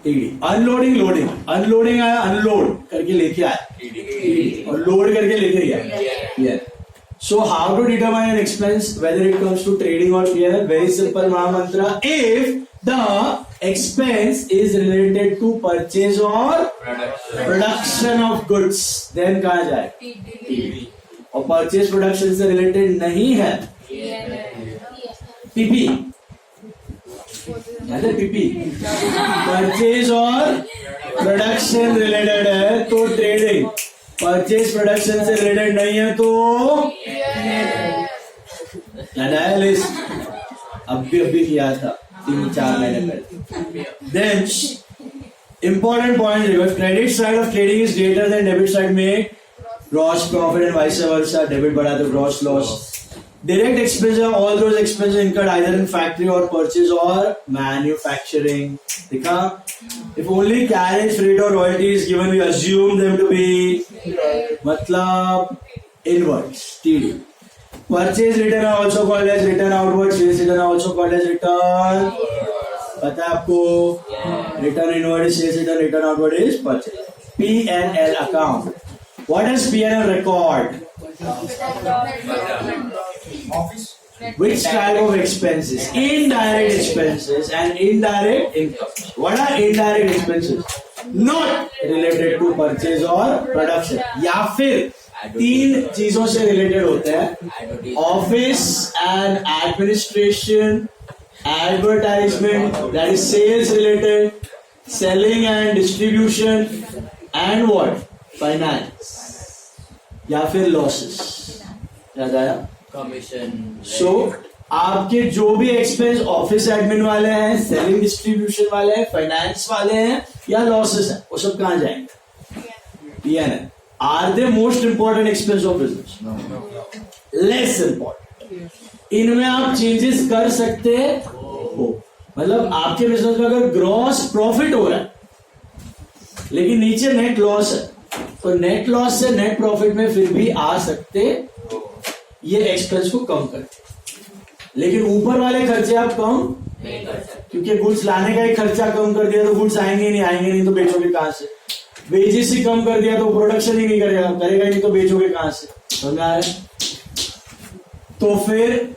TD. Unloading loading, unloading आया unload करके लेके आया और लोड करके लेके गया। So how to determine an expense whether it comes to trading or P&L? Very simple Mahamantra. If the expense is related to purchase or production of goods, then कहाँ जाए? और purchase production से related नहीं है PP, PP purchase और production related है तो trading, purchase production से रिलेटेड नहीं है तो लिस्ट अभी किया था 3-4 महीने पहले। Then important point, credit side of trading is greater than debit side में gross profit and vice versa. Debit बढ़ा तो gross loss. Direct expenses are all those expenses incurred either in factory or purchase or manufacturing. देखा? If only carriage, freight or royalty is given, we assume them to be मतलब inwards. TD. Purchase return are also called as return outward. Sales return are also called as return. पता है आपको? Return inward is sales return. Return outward is purchase. P&L account. What does P&L record? Which type of expenses? Indirect expenses and indirect incomes. What are indirect expenses? Not related to purchase or production. या फिर 3 चीजों से related होते हैं, office and administration, advertisement that is sales related, selling and distribution, and what? Finance. या फिर losses. याद आया? कमीशन। सो आपके जो भी एक्सपेंस ऑफिस एडमिन वाले हैं, सेलिंग डिस्ट्रीब्यूशन वाले हैं, फाइनेंस वाले हैं या लॉसेस हैं, वो सब कहां जाएंगे? P&L. Are they most important expense of business? Less important. इनमें आप चेंजेस कर सकते हो। मतलब आपके बिजनेस में अगर ग्रॉस प्रॉफिट हो रहा है लेकिन नीचे नेट लॉस है तो नेट लॉस से नेट प्रॉफिट में फिर भी आ सकते, ये एक्सपेंस को कम करते। लेकिन ऊपर वाले खर्चे आप कम नहीं कर सकते क्योंकि गुड्स लाने का ही खर्चा कम कर दिया तो गुड्स आएंगे नहीं तो बेचोगे कहां से? वेजेस ही कम कर दिया तो प्रोडक्शन ही नहीं करेगा नहीं तो बेचोगे कहां से? समझ आ रहा है? तो फिर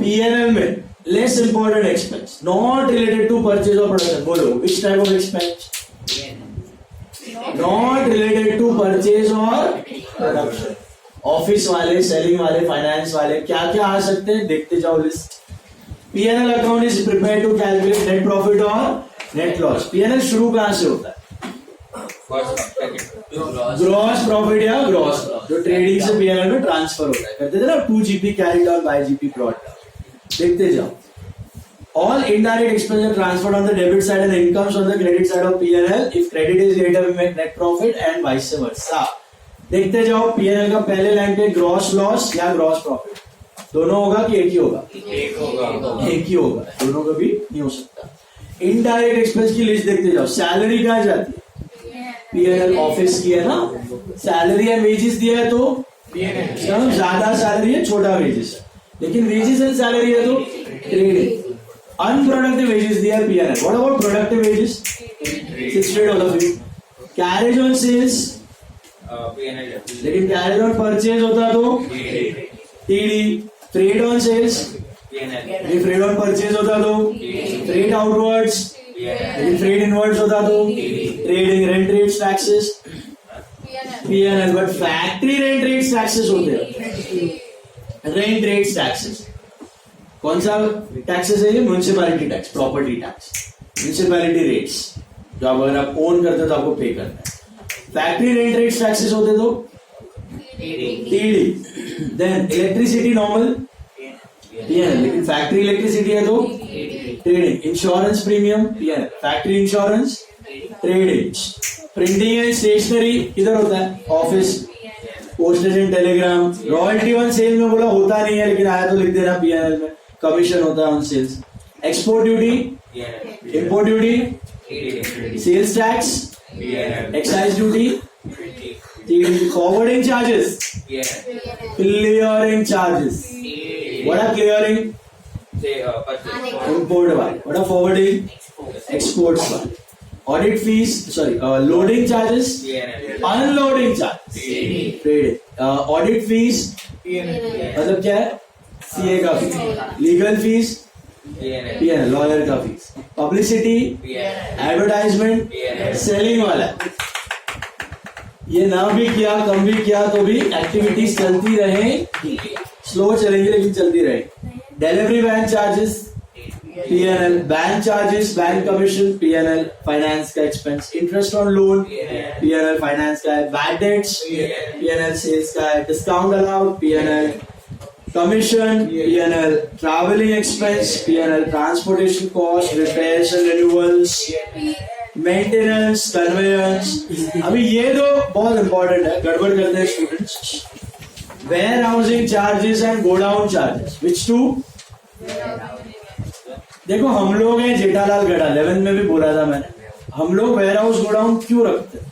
P&L में less important expense not related to purchase और प्रोडक्शन। बोलो which type of expense? Not related to purchase और प्रोडक्शन। ऑफिस वाले, सेलिंग वाले, फाइनेंस वाले, क्या क्या आ सकते हैं देखते जाओ list. P&L account is prepare to calculate net profit और नेट लॉस। P&L शुरू कहां से होता है? ग्रॉस प्रॉफिट या ग्रॉस लॉस जो ट्रेडिंग से P&L में ट्रांसफर होता है। कहते थे ना 2GP कैरिड और बाय GP प्लॉट। देखते जाओ। All indirect expenses are transferred on the debit side and incomes on the credit side of P&L. If credit is greater, we make net profit and vice versa. देखते जाओ P&L का पहले line पे gross loss या gross profit दोनों होगा कि एक ही होगा? एक ही होगा, दोनों का भी नहीं हो सकता। इनडायरेक्ट एक्सपेंस की लिस्ट देखते जाओ। सैलरी कहाँ जाती है? P&L ऑफिस की है ना, सैलरी एंड वेजेस दिया है तो ज्यादा सैलरी है छोटा वेजेस है, लेकिन वेजेस एंड सैलरी है तो ट्रेडिंग। अनप्रोडक्टिव वेजेस दिया है P&L। What about productive wages? 600 all of you. Carriage on sales लेकिन कैरेज ऑन परचेज होता तो TD. Freight on sales freight on purchase होता तो फ्रेट आउटवर्ड्स, लेकिन फ्रेट इनवर्ड्स होता तो trading. Rent rates taxes P&L, but factory rent rates taxes होते हैं। रेंट रेट्स टैक्सेस कौन सा टैक्सेस है? ये municipality tax, property tax, municipality rates जो आप अगर आप ओन करते हो तो आपको पे करना है। फैक्ट्री रेंट रेट्स टैक्सेस होते तो TD. Then electricity normal P&L, लेकिन फैक्ट्री इलेक्ट्रिसिटी है तो trading. Insurance premium P&L, factory insurance trading. Printing and stationery किधर होता है? Office. Postage and telegram. Royalty on sale में बोला होता नहीं है लेकिन आया तो लिख देना P&L में। कमीशन होता है on sales. Export duty, import duty, sales tax, excise duty, forwarding charges, clearing charges. What are clearing? Import वाले। What are forwarding? एक्सपोर्ट्स वाले। Audit fees, sorry loading charges, unloading charges, trading, audit fees मतलब क्या है, CA का fees, legal fees, PNL lawyer का fees, publicity, advertisement, selling वाला, ये ना भी किया कम भी किया तो भी एक्टिविटीज चलती रहे, स्लो चलेंगी लेकिन चलती रहे. Delivery van charges PNL, bank charges, bank commission PNL, finance का expense, interest on loan PNL finance का है, बैड डेट्स पीएनएल सेल्स का है, discount allowed PNL, commission PNL, travelling expense PNL, transportation cost, repairs and renewals, maintenance, conveyance. अभी ये दो बहुत important है, गड़बड़ करते हैं students. Warehousing charges and godown charges, which two? देखो हम लोग हैं जेठालाल गढ़ा, 11 में भी बोला था मैंने, हम लोग वेयर हाउस गोडाउन क्यों रखते हैं?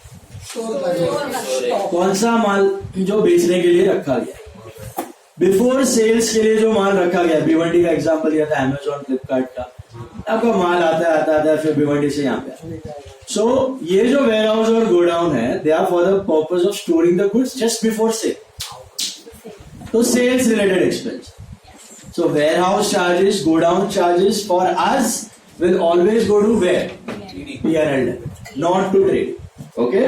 कौन सा माल जो बेचने के लिए रखा गया, बिफोर सेल्स के लिए जो माल रखा गया. भिवंडी का एग्जांपल दिया था, अमेजोन फ्लिपकार्ट का, आपका माल आता है फिर भिवंडी से यहाँ पे. सो ये जो वेयर हाउस और गोडाउन है, they are for the purpose of storing the goods just before sale. तो sales related expense. So warehouse charges, go down charges for us will always go to where? P&L, not to trade. Okay?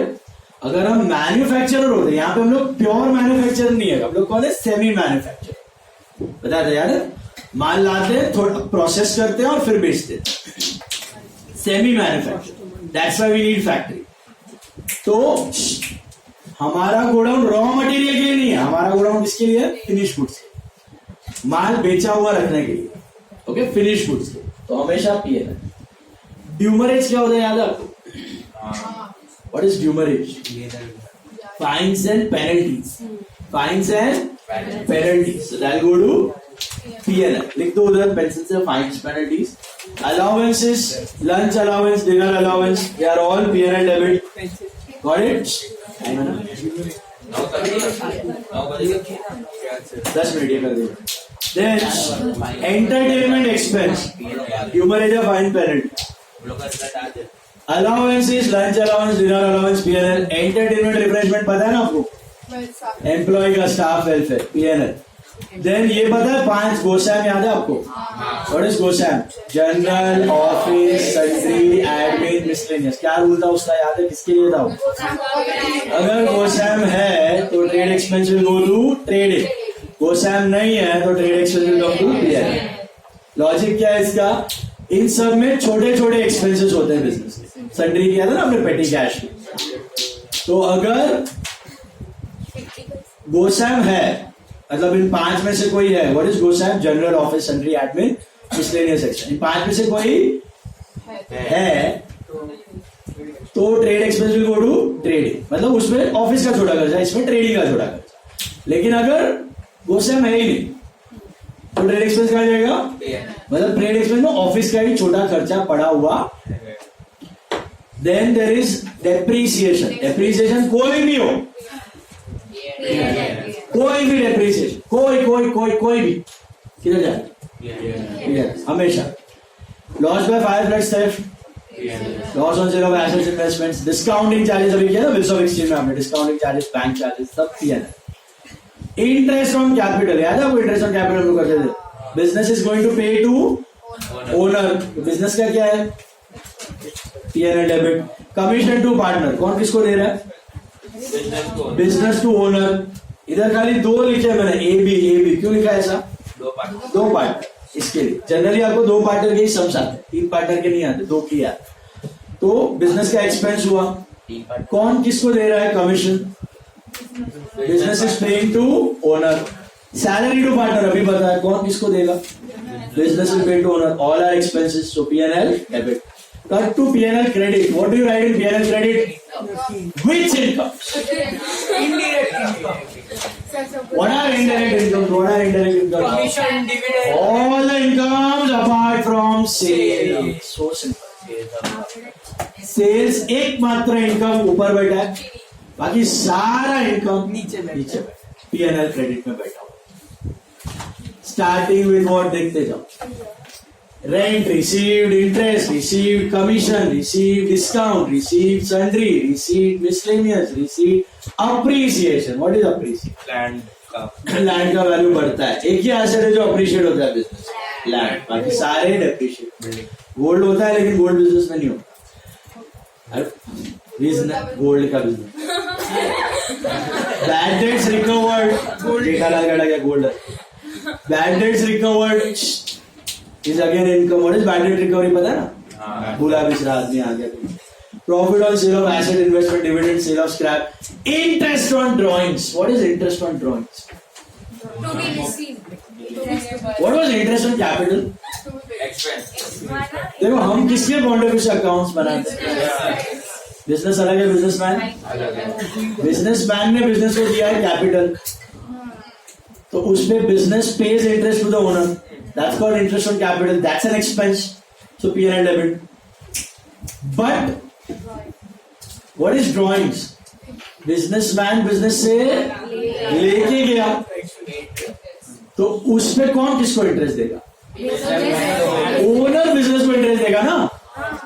अगर हम manufacturer होते, यहाँ पे हम लोग pure manufacturer नहीं है, हम लोग कौन है? Semi manufacturer. बता दे यार, माल लाते हैं, थोड़ा प्रोसेस करते हैं और फिर बेचते हैं. Semi manufacturer, that's why we need factory. तो हमारा गोडाउन रॉ मटेरियल के लिए नहीं है, हमारा गोडाउन किसके लिए है? फिनिश गुड्स, माल बेचा हुआ रखने के लिए. ओके, फिनिश गुड्स के. तो हमेशा पीएनएल. ड्यूमरेज क्या होता है याद है आपको? What is demurrage? Fines and penalties. Fines and penalties, so that go to PNL. लिख दो उधर पेंसिल से, fines penalties. Allowances, lunch allowance, dinner allowance, they are all PNL debit. Got it? 10 minute ये कर दो. Then entertainment expense, humorage a fine penalty. Allowances, lunch allowance, dinner allowance, PNL. Entertainment refreshment पता है ना आपको? Employee का staff welfare, PNL. Then ये पता है 5 गोसैम याद है आपको? What is गोसैम? General, office, sundry, admin, miscellaneous. क्या रूल था उसका याद है? किसके लिए था? अगर गोसैम है तो trade expense will go to trading. GOSAM नहीं है तो trade expense will go to PNL. Logic क्या है इसका? इन सब में छोटे छोटे एक्सपेंसेस होते हैं बिजनेस. सन्ड्री किया था ना हमने पेटी कैश की. तो अगर गोसैम है, मतलब इन 5 में से कोई है, what is GOSAM? General, office, sundry, admin, miscellaneous expense. इन 5 में से कोई है तो trade expense will go to trading. मतलब उसमें ऑफिस का छोटा खर्चा, इसमें ट्रेडिंग का छोटा खर्चा. लेकिन अगर गोसैम है ही नहीं तो ट्रेड एक्सपेंस कहा जाएगा. मतलब ट्रेड एक्सपेंस में ऑफिस का ही छोटा खर्चा पड़ा हुआ. Then there is depreciation. Depreciation कोई भी हो, कोई भी डेप्रीसिएशन, कोई भी किधर जाए? हमेशा. Loss by fire, flood, theft, loss on sale of assets, investments, discounting charges. अभी किया ना बिल्स ऑफ एक्सचेंज में हमने, डिस्काउंटिंग चार्जेस, बैंक चार्जेस, सब पीएनएल. इंटरेस्ट ऑन कैपिटल, याद है आपको? इंटरेस्ट ऑन कैपिटल हम करते थे. Business is going to pay to owner. Business का क्या है? PNL debit. Commission to partner, कौन किसको दे रहा है? Business to owner. इधर खाली 2 लिखे मैंने, ए बी. क्यों लिखा है ऐसा? 2 पार्टनर. इसके लिए जनरली आपको 2 पार्टनर के ही सम्स आते हैं, 3 पार्टनर के नहीं आते, 2 की आते. तो बिजनेस का एक्सपेंस हुआ, कौन किसको दे रहा है? Commission. Business is paying to owner. Salary to partner, अभी पता है कौन किसको देगा? Business is paying to owner. All are expenses, so PNL debit. Cut to P&L credit. What do you write in P&L credit? Which income? Indirect income. What are indirect incomes? What are indirect incomes? Commission, dividend. All the incomes apart from sales. So simple. Sales एकमात्र income ऊपर बैठा है, बाकी सारा income नीचे बैठा. P&L credit में बैठा हुआ. स्टार्टिंग विद व्हाट देखते जाओ. rent received, interest received, commission received, discount received, sundry received, miscellaneous received, appreciation. What is appreciation? Land का वैल्यू बढ़ता है. एक ही एसेट है जो अप्रिशिएट होता है बिजनेस, लैंड. बाकी सारे डेप्रिशिएट. गोल्ड होता है लेकिन गोल्ड बिजनेस में नहीं होता. गोल्ड का business. Bad debts recovered, data लगा क्या gold. Bad debts recovered is again income. What is bad debt recovery पता है ना? भूला बिसरा आदमी आ गया. Profit on sale of asset investment, dividend, sale of scrap, interest on drawings. What is interest on drawings? To be received. What was interest on capital? देखो हम किसके पॉइंट ऑफ व्यू से अकाउंट्स बनाते हैं. बिजनेस अलग है, businessman. Businessman ने business को दिया है कैपिटल, तो उसमें business pays interest to the owner. That's called interest on capital. That's an expense. So P&L debit. But What is drawings? Businessman business से लेके गया, तो उसमें कौन किसको इंटरेस्ट देगा? ओनर बिजनेस को इंटरेस्ट देगा ना.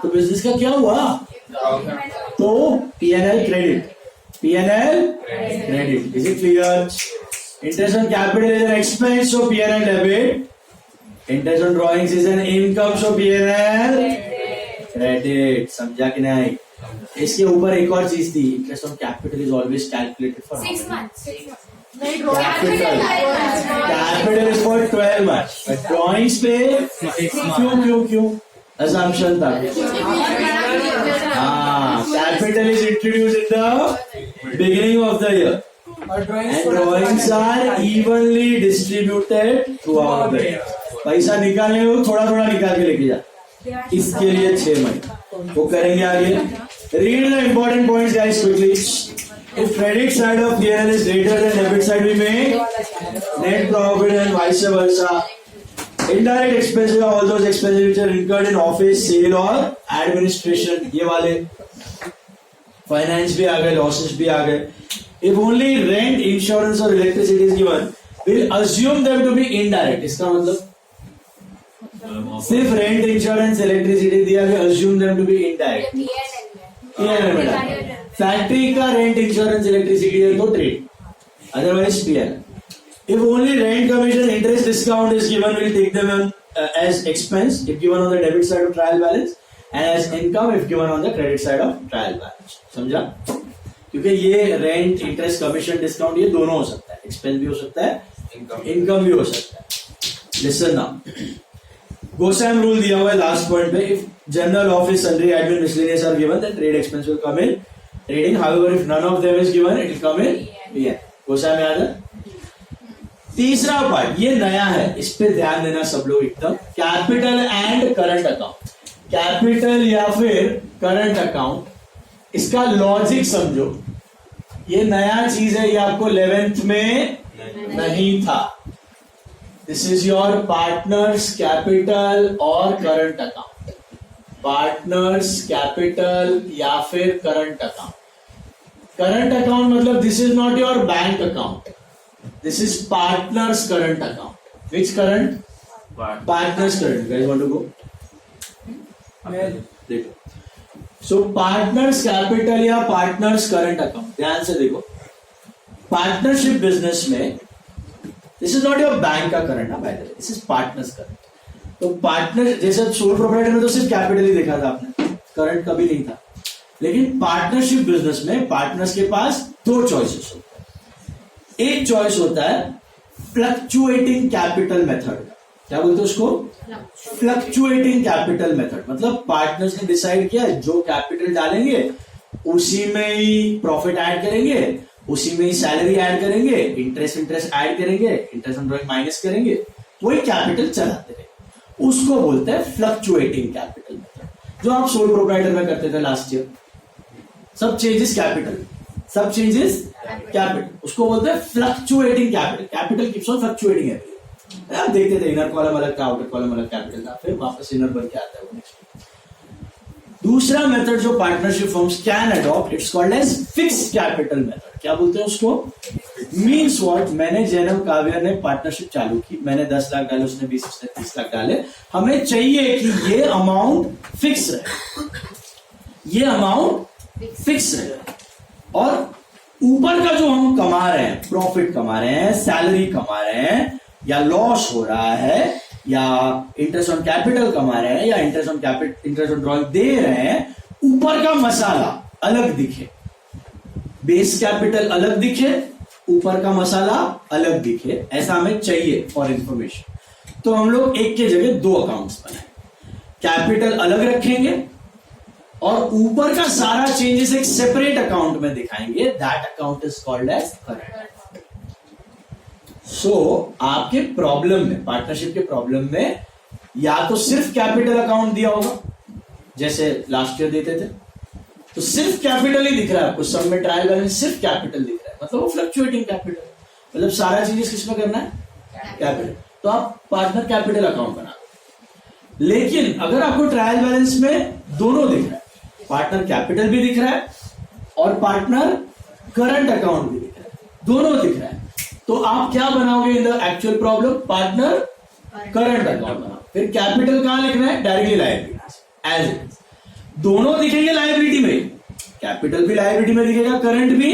तो बिजनेस का क्या हुआ? तो P&L credit. P&L credit. Is it clear? Interest on capital is an expense, so P&L debit. Interest on drawings is an income, so P&L credit. समझा कि नहीं? इसके ऊपर एक और चीज थी. Interest on capital is always calculated for 6 months. Capital is for 12 months. Drawings पे क्यों assumption था. हाँ, capital is introduced in the beginning of the year and drawings are evenly distributed throughout the year. पैसा निकालने को थोड़ा थोड़ा निकाल के लेके जा. इसके लिए 6 महीने वो करेंगे आगे. Read the important points, guys, quickly. If credit side of P&L is greater than debit side, we make net profit and vice versa. Indirect expenses are all those expenses which are incurred in office, sale or administration. ये वाले finance भी आ गए, losses भी आ गए. If only rent, insurance or electricity is given, we'll assume them to be indirect. इसका मतलब सिर्फ rent, insurance, electricity दिया, we assume them to be indirect. Factory का रेंट, इंश्योरेंस, इलेक्ट्रिसिटी है तो trade, otherwise P&L. If only rent, commission, interest, discount is given, we'll take them as expense if given on the debit side of trial balance, and as income if given on the credit side of trial balance. समझा? क्योंकि ये rent, interest, commission, discount ये दोनों हो सकता है. Expense भी हो सकता है, इनकम भी हो सकता है. लिसन नाउ, गोसैम रूल दिया हुआ है लास्ट पॉइंट पे. If general, office, sundry, admin, miscellaneous are given, then trade expense will come in trading. However if none of them is given, it will come in P&L. गोसैम याद है? तीसरा part ये नया है, इस पे ध्यान देना सब लोग एकदम. Capital and current account. Capital या फिर करंट अकाउंट, इसका लॉजिक समझो. ये नया चीज है, ये आपको 11th में नहीं था. This is your partners capital और करंट अकाउंट. पार्टनर्स कैपिटल या फिर करंट अकाउंट. करंट अकाउंट मतलब this is not your bank account, this is partners current account. Which current? Partners current. Guys want to go? देखो, so partners capital या partners current account. ध्यान से देखो, partnership business में this is not your bank का current, by the way this is partners current. तो partner जैसे sole proprietor में तो सिर्फ कैपिटल ही देखा था आपने, करंट कभी नहीं था. लेकिन पार्टनरशिप बिजनेस में पार्टनर्स के पास 2 चॉइसेस होता है. एक चॉइस होता है फ्लक्चुएटिंग कैपिटल मेथड. क्या बोलते हैं उसको? Fluctuating capital method. मतलब पार्टनर्स ने डिसाइड किया जो कैपिटल डालेंगे उसी में ही प्रॉफिट ऐड करेंगे, उसी में ही सैलरी ऐड करेंगे, इंटरेस्ट ऐड करेंगे, इंटरेस्ट ऑन ड्रॉइंग माइनस करेंगे, वही कैपिटल चलाते रहे. उसको बोलते हैं फ्लक्चुएटिंग कैपिटल मेथड, जो आप सोल प्रोप्राइटर में करते थे लास्ट ईयर. सब चेंजेस कैपिटल, सब चेंजेस कैपिटल, उसको बोलते हैं fluctuating capital. Capital keeps on fluctuating है. आप देखते थे इनर कॉलम अलग था, आउटर कॉलम अलग कैपिटल था, फिर वापस इनर बन के आता है वो नेक्स्ट. दूसरा मेथड जो partnership firms can adopt, it's called as fixed capital method. क्या बोलते हैं उसको? मीन्स व्हाट, मैंने जैनब काव्या ने पार्टनरशिप चालू की, मैंने 10 लाख डाले, उसने 20, उसने 30 लाख डाले। हमें चाहिए कि ये अमाउंट फिक्स रहे, ये अमाउंट फिक्स रहे, और ऊपर का जो हम कमा रहे हैं, प्रॉफिट कमा रहे हैं, सैलरी कमा रहे हैं, या लॉस हो रहा है, या इंटरेस्ट ऑन कैपिटल कमा रहे हैं, या इंटरेस्ट ऑन ड्रॉइंग दे रहे हैं, ऊपर का मसाला अलग दिखे, बेस कैपिटल अलग दिखे, ऊपर का मसाला अलग दिखे, ऐसा हमें चाहिए फॉर इंफॉर्मेशन। तो हम लोग एक के जगह 2 अकाउंट्स बनाए, कैपिटल अलग रखेंगे और ऊपर का सारा चेंजेस एक सेपरेट अकाउंट में दिखाएंगे। That account is called as current. So आपके प्रॉब्लम में, पार्टनरशिप के प्रॉब्लम में, या तो सिर्फ कैपिटल अकाउंट दिया होगा जैसे लास्ट ईयर देते थे, तो सिर्फ कैपिटल ही दिख रहा है आपको, सब में ट्रायल बैलेंस सिर्फ कैपिटल दिख रहा है, मतलब वो फ्लक्चुएटिंग कैपिटल, मतलब सारा चीजेस किसमें करना है, कैपिटल। तो आप पार्टनर कैपिटल अकाउंट बना। लेकिन अगर आपको ट्रायल बैलेंस में दोनों दिख रहा है, पार्टनर कैपिटल भी दिख रहा है और पार्टनर करंट अकाउंट भी दिख रहा है, दोनों दिख रहा है, तो आप क्या बनाओगे in the actual problem, partner current account बनाओ। फिर कैपिटल कहां लिखना है, directly liability as it is, दोनों दिखेंगे लायबिलिटी में, कैपिटल भी लायबिलिटी में दिखेगा, करंट भी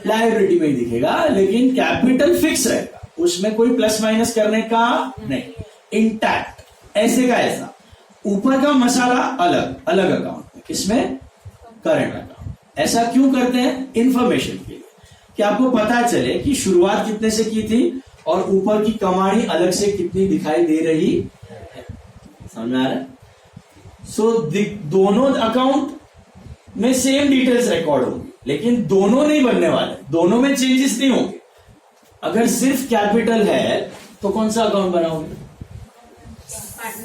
लायबिलिटी में ही दिखेगा, लेकिन कैपिटल फिक्स रहेगा, उसमें कोई प्लस माइनस करने का नहीं, इंटैक्ट, ऐसे का ऐसा। ऊपर का मसाला अलग अलग अकाउंट में, किसमें, करंट अकाउंट। ऐसा क्यों करते हैं, इंफॉर्मेशन के लिए, कि आपको पता चले कि शुरुआत कितने से की थी और ऊपर की कमाई अलग से कितनी दिखाई दे रही है। समझ में आ रहा है? सो दोनों अकाउंट में सेम डिटेल्स रिकॉर्ड होंगी, लेकिन दोनों नहीं बनने वाले, दोनों में चेंजेस नहीं होंगे। अगर सिर्फ कैपिटल है तो कौन सा अकाउंट बनाओगे,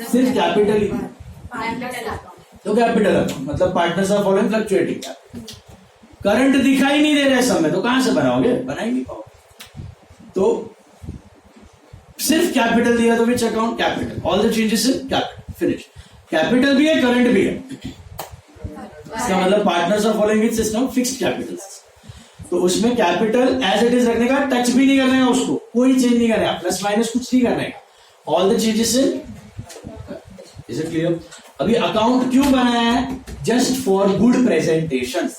सिर्फ कैपिटल ही, तो कैपिटल अकाउंट, मतलब partners are following fluctuating capital. Current दिखाई नहीं दे रहे सब में, तो कहां से बनाओगे, बना ही नहीं पाओगे। तो सिर्फ कैपिटल दिया तो which account, capital, all the changes in capital, finish. Capital भी है, करंट भी है, इसका मतलब partners are following which system, fixed capital. तो उसमें कैपिटल एज इट इज रखने का, टच भी नहीं करने का उसको, कोई चेंज नहीं करने का, प्लस माइनस कुछ नहीं करने का, all the changes in. Is it clear? अभी अकाउंट क्यों बनाया है, जस्ट फॉर गुड प्रेजेंटेशन।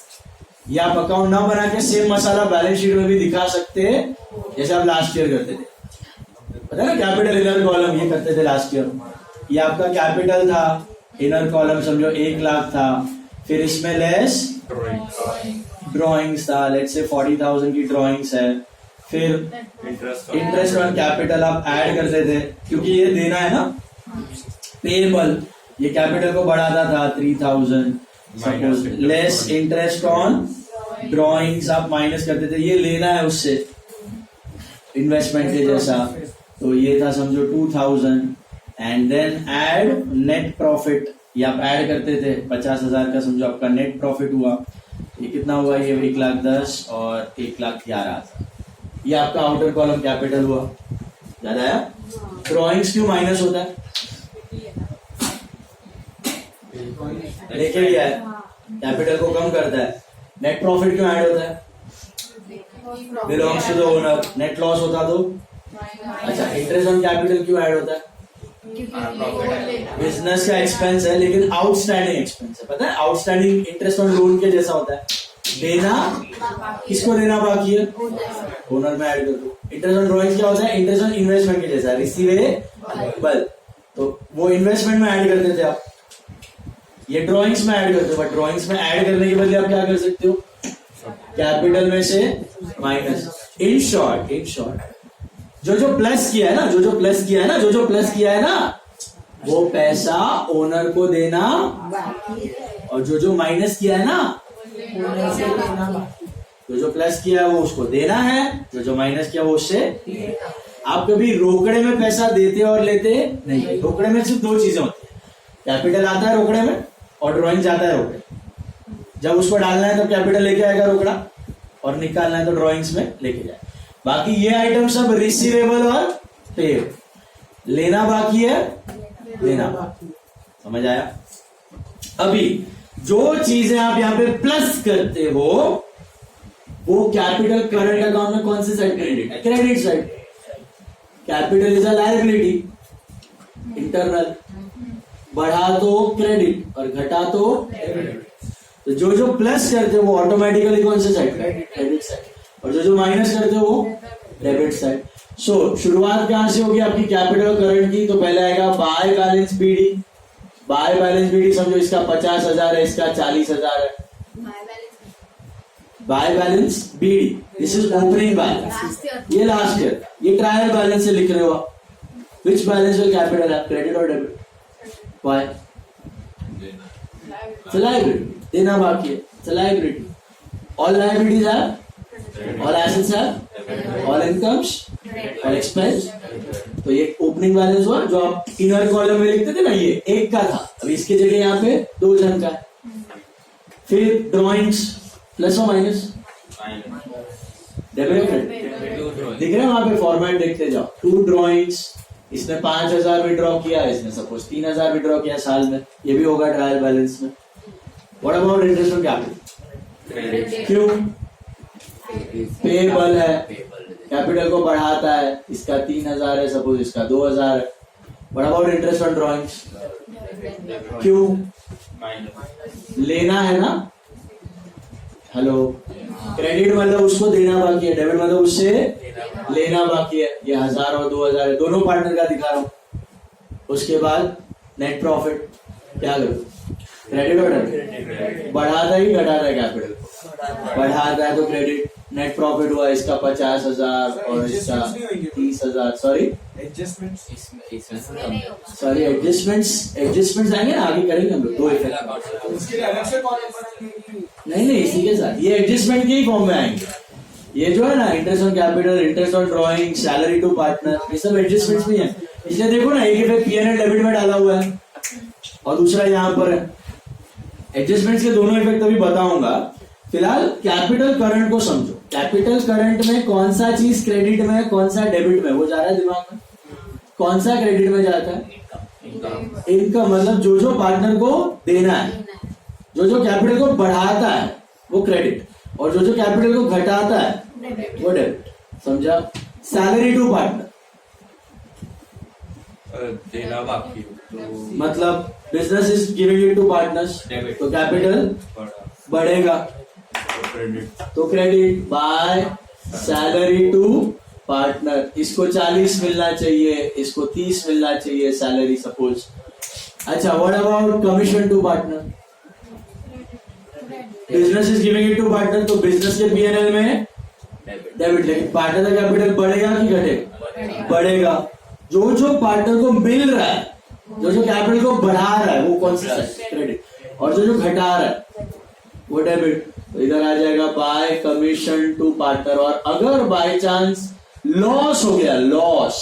ये आप अकाउंट ना बना के सेम मसाला बैलेंस शीट में भी दिखा सकते हैं, जैसे आप लास्ट ईयर करते थे, पता है ना, कैपिटल इनर कॉलम ये करते थे लास्ट ईयर। ये आपका कैपिटल था, इनर कॉलम समझो 1 लाख था, फिर इसमें लेस ड्रॉइंग्स था, लेट्स से 40,000 की ड्रॉइंग्स है, फिर इंटरेस्ट ऑन कैपिटल आप ऐड करते थे, क्योंकि ये देना है ना, पेएबल, ये कैपिटल को बढ़ाता था 3,000, suppose less interest on drawings आप माइनस करते थे, ये लेना है उससे इन्वेस्टमेंट के जैसा, तो ये था समझो 2,000, and then add net profit, ये आप ऐड करते थे 50,000 का, समझो आपका नेट प्रॉफिट हुआ, ये कितना हुआ, ये 1,10,000 और 1,11,000 था, ये आपका आउटर कॉलम कैपिटल हुआ। याद आया? ड्रॉइंग्स क्यों माइनस होता है, लेके गया है, कैपिटल को कम करता है। नेट प्रॉफिट क्यों ऐड होता है, belongs to the owner, net loss होता तो, अच्छा इंटरेस्ट ऑन कैपिटल क्यों ऐड होता है, बिजनेस का एक्सपेंस है लेकिन आउटस्टैंडिंग एक्सपेंस है, पता है, आउटस्टैंडिंग इंटरेस्ट ऑन लोन के जैसा होता है, देना किसको देना बाकी है, ओनर में ऐड कर दो। इंटरेस्ट ऑन ड्रॉइंग क्या होता है, इंटरेस्ट ऑन इन्वेस्टमेंट के जैसा, रिसीवेबल, तो वो इन्वेस्टमेंट में ऐड करते थे आप, ये ड्रॉइंग्स में ऐड करते हो, बट ड्रॉइंग्स में ऐड करने के बदले आप क्या कर सकते हो, कैपिटल में से माइनस। इन शॉर्ट जो प्लस किया है ना, जो प्लस किया है ना, वो पैसा ओनर को देना, और जो माइनस किया है ना, जो प्लस किया है वो उसको देना है, जो माइनस किया वो उससे। आप कभी रोकड़े में पैसा देते और लेते नहीं, रोकड़े में सिर्फ 2 चीजें होती है, कैपिटल आता है रोकड़े में और ड्रॉइंग जाता है रोकड़े। जब उसको डालना है तो कैपिटल लेके आएगा रोकड़ा, और निकालना है तो ड्रॉइंग्स में लेके जाए। बाकी ये आइटम सब रिसीवेबल और पेएबल, लेना बाकी है, देना बाकी। समझ आया? अभी जो चीजें आप यहां पे प्लस करते हो वो कैपिटल करंट अकाउंट में कौन सी साइड क्रेडिट है? Credit side. Capital is a liability internal. बढ़ा तो क्रेडिट और घटा तो डेबिट. तो जो जो प्लस करते हैं वो ऑटोमेटिकली कौन से साइड? Credit side. और जो जो माइनस करते हैं वो डेबिट साइड. सो शुरुआत कहां से होगी आपकी कैपिटल करंट की? तो पहले आएगा by balance BD. By balance BD समझो इसका 50,000 है, इसका 40,000 है. By balance BD, this is opening balance. ये लास्ट ईयर, ये ट्रायल बैलेंस से लिख रहे हो आप. विच बैलेंस विल कैपिटल है, क्रेडिट और डेबिट? वाई? लायबिलिटी. देना बाकी है. Liability. All liabilities are, all assets are, all incomes, all expense. तो ये ओपनिंग बैलेंस हुआ. जो आप इनर कॉलम में लिखते थे ना, ये एक का था, अब इसकी जगह यहाँ पे 2 जन का है. फिर ड्रॉइंग्स प्लस और माइनस, डेबिट क्रेडिट. दिख रहे हैं वहां पे फॉर्मेट, देखते जाओ. 2 ड्रॉइंग्स, इसने 5,000 विड्रॉ किया, इसने सपोज 3,000 विड्रॉ किया साल में, ये भी होगा ट्रायल बैलेंस में. What about interest on capital? क्यों? पेबल है, कैपिटल को बढ़ाता है. इसका 3,000 है, सपोज इसका 2,000 है. What about interest on drawings? क्यों? लेना है ना. हेलो. क्रेडिट मतलब उसको देना बाकी है, डेबिट मतलब उससे लेना बाकी है. ये 1,000 और 2,000 है, दोनों पार्टनर का दिखा रहा हूं. उसके बाद नेट प्रॉफिट क्या करूं? क्रेडिट और डेबिट. बढ़ाता ही घटाता है कैपिटल को? बढ़ाता है तो क्रेडिट. नेट प्रॉफिट हुआ इसका 50,000 और इसका 30,000. सॉरी एडजस्टमेंट्स आएंगे ना, आगे करेंगे हम लोग. 2 इफेक्ट नहीं इसी के साथ ये एडजस्टमेंट के ही फॉर्म में आएंगे. ये जो है ना, interest on capital, interest on drawing, salary to partner, ये सब एडजस्टमेंट्स भी हैं. इसलिए देखो ना, एक इफेक्ट पीएनएल डेबिट में डाला हुआ है और दूसरा यहाँ पर है. एडजस्टमेंट्स के दोनों इफेक्ट अभी बताऊंगा. फिलहाल कैपिटल करंट को समझो. कैपिटल करंट में कौन सा चीज क्रेडिट में है, कौन सा डेबिट में, वो जा रहा है दिमाग में. कौन सा क्रेडिट में जाता है? इनकम. मतलब जो जो पार्टनर को देना है. जो जो कैपिटल को बढ़ाता है वो क्रेडिट, और जो जो कैपिटल को घटाता है वो डेबिट. समझा? सैलरी टू पार्टनर देना बाकी मतलब business is giving it to partners, तो कैपिटल बढ़ेगा तो credit. By salary to partner, इसको 40 मिलना चाहिए, इसको 30 मिलना चाहिए सैलरी सपोज. अच्छा, what about commission to partner? Business is giving it to partner, तो बिजनेस के पीएनएल में डेबिट. लेकिन पार्टनर का कैपिटल बढ़ेगा कि घटेगा? बढ़ेगा. जो जो पार्टनर को मिल रहा है, जो जो कैपिटल को बढ़ा रहा है वो कौन सा है? क्रेडिट. और जो जो घटा रहा है वो डेबिट. तो इधर आ जाएगा बाय कमीशन टू पार्टनर. और अगर बाय चांस लॉस हो गया, लॉस